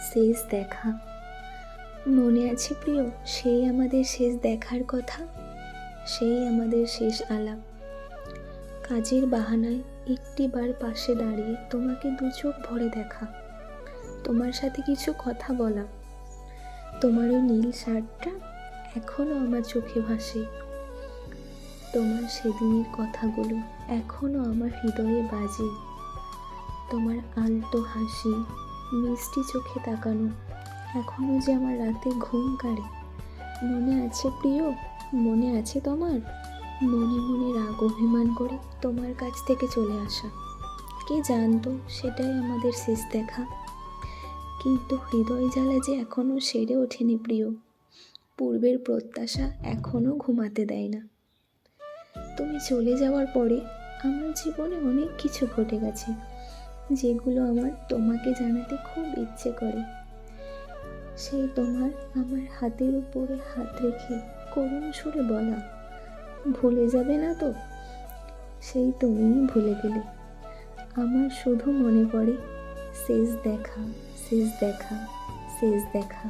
শেষ দেখা। মনে আছে প্রিয়, সেই আমাদের শেষ দেখার কথা, সেই আমাদের শেষ আলাপ। কাজের বাহানায় একটিবার পাশে দাঁড়িয়ে তোমাকে দু চোখ ভরে দেখা, তোমার সাথে কিছু কথা বলা। তোমার ওই নীল শার্টটা এখনও আমার চোখে ভাসে, তোমার সেদিনের কথাগুলো এখনও আমার হৃদয়ে বাজে। তোমার আলতো হাসি, মিষ্টি চোখে তাকানো এখনও যে আমার রাতে ঘুম কাড়ে। মনে আছে প্রিয়, মনে আছে তোমার? মনে মনে রাগ অভিমান করে তোমার কাছ থেকে চলে আসা। কে জানতো সেটাই আমাদের শেষ দেখা। কিন্তু হৃদয় জ্বালা যে এখনও সেরে ওঠেনি প্রিয়, পূর্বের প্রত্যাশা এখনও ঘুমাতে দেয় না। তুমি চলে যাওয়ার পরে আমার জীবনে অনেক কিছু ঘটে গেছে, যেগুলো আমার তোমাকে জানাতে খুব ইচ্ছে করে। সেই তোমার আমার হাতের উপরে হাত রেখে করুণ সুরে বলা, ভুলে যাবে না তো? সেই তুমিই ভুলে গেলে। আমার শুধু মনে পড়ে শেষ দেখা, শেষ দেখা, শেষ দেখা।